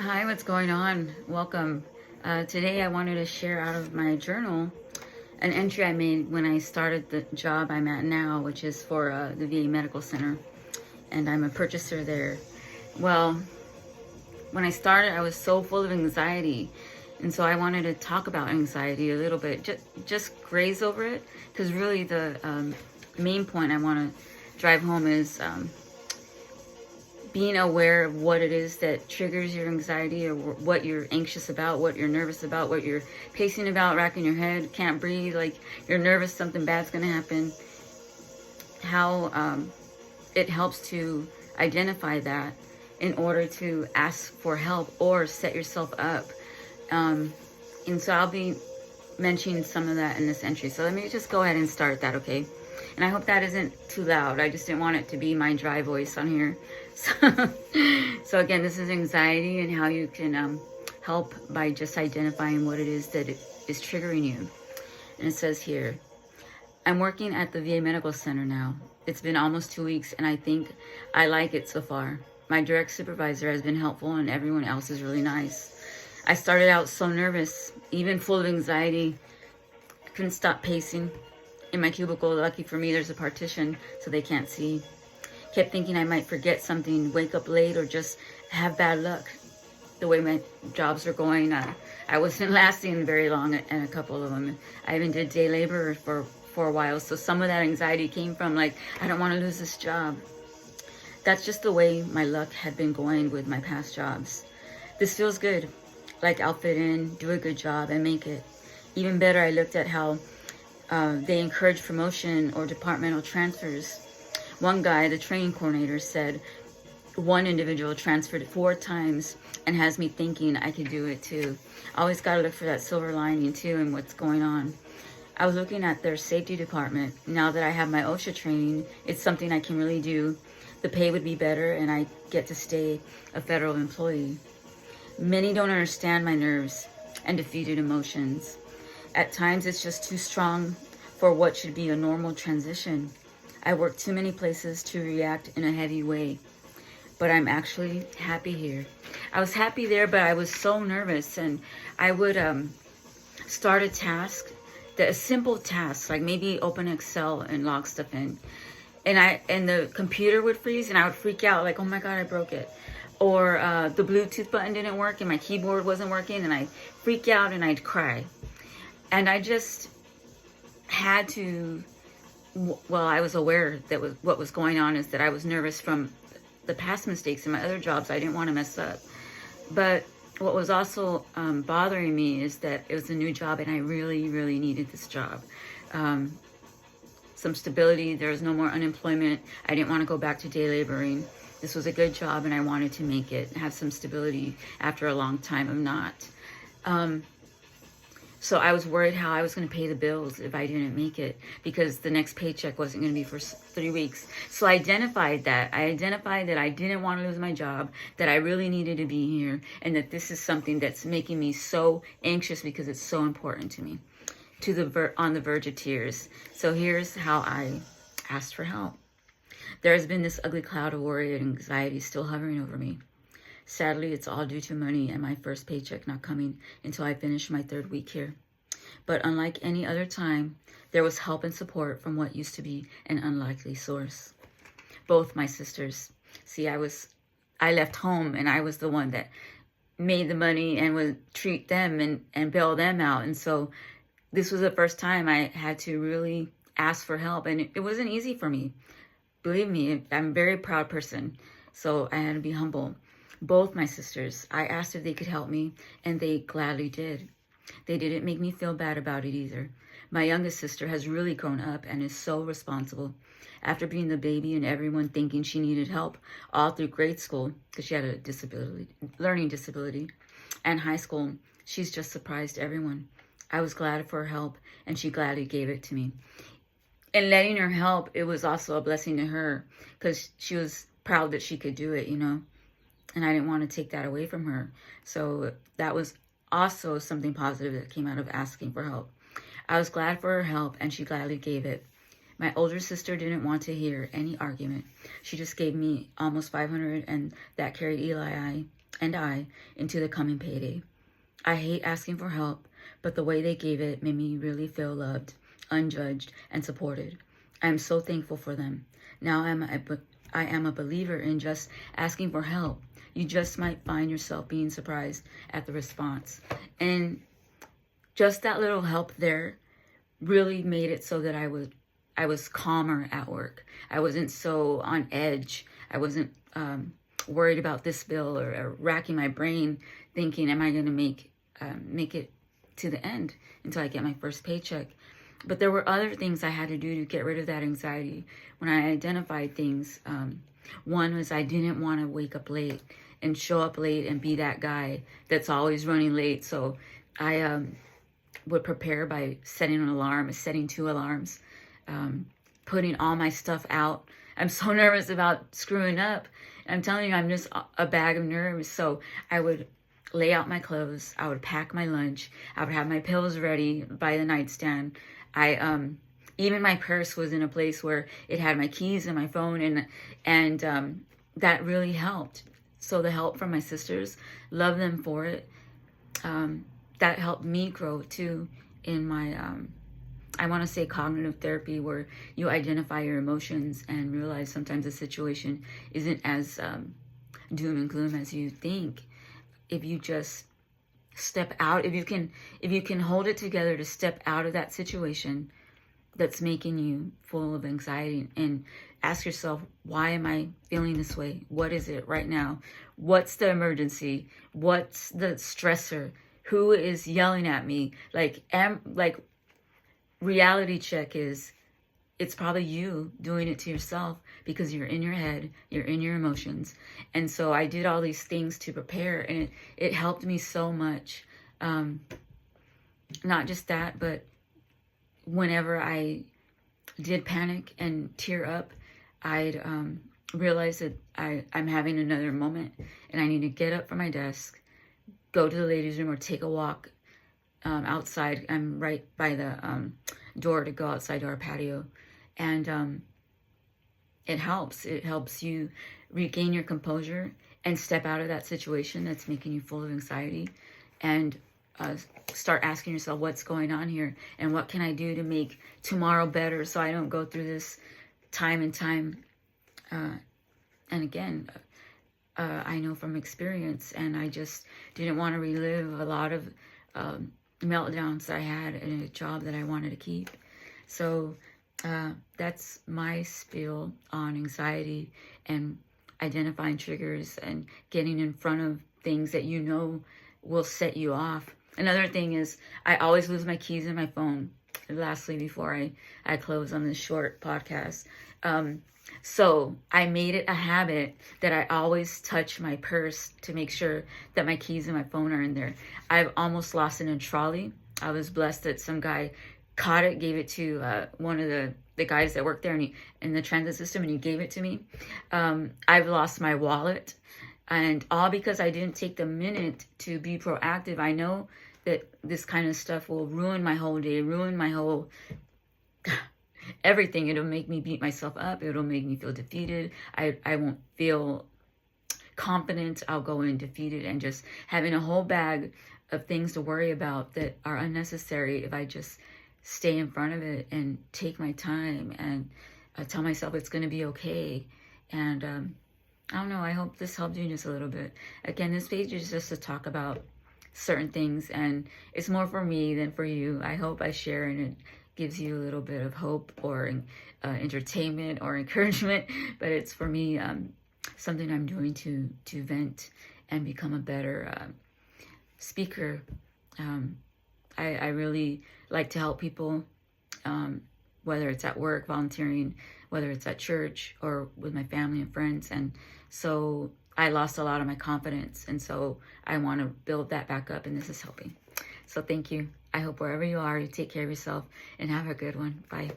Hi, what's going on? Welcome. Today I wanted to share out of my journal an entry I made when I started the job I'm at now, which is for the VA Medical Center, and I'm a purchaser there. Well, when I started, I was so full of anxiety, and so I wanted to talk about anxiety a little bit, just graze over it, because really the main point I want to drive home is being aware of what it is that triggers your anxiety, or what you're anxious about, what you're nervous about, what you're pacing about, racking your head, can't breathe, like you're nervous something bad's going to happen. How it helps to identify that in order to ask for help or set yourself up. And so I'll be mentioning some of that in this entry. So let me just go ahead and start that, okay? And I hope that isn't too loud. I just didn't want it to be my dry voice on here. So again, this is anxiety and how you can help by just identifying what it is that is triggering you. And it says here, I'm working at the VA Medical Center now. It's been almost 2 weeks and I think I like it so far. My direct supervisor has been helpful and everyone else is really nice. I started out so nervous, even full of anxiety. I couldn't stop pacing in my cubicle. Lucky for me, there's a partition so they can't see. Kept thinking I might forget something, wake up late, or just have bad luck. The way my jobs are going, I wasn't lasting very long at a couple of them. I even did day labor for a while, so some of that anxiety came from like, I don't want to lose this job. That's just the way my luck had been going with my past jobs. This feels good, like I'll fit in, do a good job, and make it. Even better, I looked at how they encourage promotion or departmental transfers. One guy, the training coordinator, said one individual transferred 4 times and has me thinking I could do it too. Always got to look for that silver lining too in what's going on. I was looking at their safety department. Now that I have my OSHA training, it's something I can really do. The pay would be better and I get to stay a federal employee. Many don't understand my nerves and defeated emotions. At times it's just too strong for what should be a normal transition. I work too many places to react in a heavy way, but I'm actually happy here. I was happy there, but I was so nervous, and I would start a task, a simple task, like maybe open Excel and log stuff in, and the computer would freeze, and I would freak out, like, oh my God, I broke it. Or the Bluetooth button didn't work, and my keyboard wasn't working, and I'd freak out and I'd cry. And I just had to, well, I was aware that what was going on is that I was nervous from the past mistakes in my other jobs. I didn't want to mess up. But what was also bothering me is that it was a new job and I really, really needed this job. Some stability. There was no more unemployment. I didn't want to go back to day laboring. This was a good job and I wanted to make it, have some stability after a long time of not. So I was worried how I was going to pay the bills if I didn't make it, because the next paycheck wasn't going to be for 3 weeks. So I identified that. I identified that I didn't want to lose my job, that I really needed to be here, and that this is something that's making me so anxious because it's so important to me, on the verge of tears. So here's how I asked for help. There has been this ugly cloud of worry and anxiety still hovering over me. Sadly, it's all due to money and my first paycheck not coming until I finish my 3rd week here. But unlike any other time, there was help and support from what used to be an unlikely source. Both my sisters. See, I left home and I was the one that made the money and would treat them and bail them out. And so this was the first time I had to really ask for help. And it wasn't easy for me. Believe me, I'm a very proud person. So I had to be humble. Both my sisters, I asked if they could help me, and they gladly did. They didn't make me feel bad about it either. My youngest sister has really grown up and is so responsible. After being the baby and everyone thinking she needed help all through grade school, because she had a learning disability, and high school, she's just surprised everyone. I was glad for her help, and she gladly gave it to me. And letting her help, it was also a blessing to her, because she was proud that she could do it, and I didn't want to take that away from her. So that was also something positive that came out of asking for help. I was glad for her help, and she gladly gave it. My older sister didn't want to hear any argument. She just gave me almost $500, and that carried Eli and I into the coming payday. I hate asking for help, but the way they gave it made me really feel loved, unjudged, and supported. I am so thankful for them. Now I am a believer in just asking for help. You just might find yourself being surprised at the response. And just that little help there really made it so that I was calmer at work. I wasn't so on edge. I wasn't worried about this bill or racking my brain thinking, am I going to make it to the end until I get my first paycheck? But there were other things I had to do to get rid of that anxiety. When I identified things, one was I didn't want to wake up late and show up late and be that guy that's always running late. So I would prepare by setting an alarm, setting 2 alarms, putting all my stuff out. I'm so nervous about screwing up. I'm telling you, I'm just a bag of nerves. So I would lay out my clothes. I would pack my lunch. I would have my pills ready by the nightstand. Even my purse was in a place where it had my keys and my phone, and that really helped. So the help from my sisters, love them for it. That helped me grow too in my, I want to say cognitive therapy, where you identify your emotions and realize sometimes the situation isn't as doom and gloom as you think. If you just step out, if you can hold it together to step out of that situation that's making you full of anxiety, and ask yourself, why am I feeling this way? What is it right now? What's the emergency? What's the stressor? Who is yelling at me? Like reality check is, it's probably you doing it to yourself because you're in your head, you're in your emotions. And so I did all these things to prepare, and it helped me so much. Not just that, but whenever I did panic and tear up, I'd realize that I'm having another moment and I need to get up from my desk, go to the ladies' room, or take a walk outside. I'm right by the door to go outside to our patio. And it helps. It helps you regain your composure and step out of that situation that's making you full of anxiety, and start asking yourself, what's going on here? And what can I do to make tomorrow better so I don't go through this time and time? And again, I know from experience, and I just didn't want to relive a lot of meltdowns that I had in a job that I wanted to keep. So that's my spiel on anxiety and identifying triggers and getting in front of things that you know will set you off. Another thing is, I always lose my keys and my phone. Lastly, before I close on this short podcast. So I made it a habit that I always touch my purse to make sure that my keys and my phone are in there. I've almost lost it in a trolley. I was blessed that some guy caught it, gave it to one of the guys that worked there in the transit system, and he gave it to me. I've lost my wallet, and all because I didn't take the minute to be proactive. I know that this kind of stuff will ruin my whole day, ruin my whole everything. It'll make me beat myself up. It'll make me feel defeated. I won't feel confident. I'll go in defeated and just having a whole bag of things to worry about that are unnecessary if I just stay in front of it and take my time and tell myself it's going to be okay. And I don't know, I hope this helped you just a little bit. Again, this page is just to talk about certain things, and it's more for me than for you. I hope I share and it gives you a little bit of hope or entertainment or encouragement, but it's for me something I'm doing to vent and become a better speaker. I really like to help people, whether it's at work, volunteering, whether it's at church or with my family and friends. And so I lost a lot of my confidence, and so I want to build that back up, and this is helping. So thank you. I hope wherever you are, you take care of yourself and have a good one. Bye.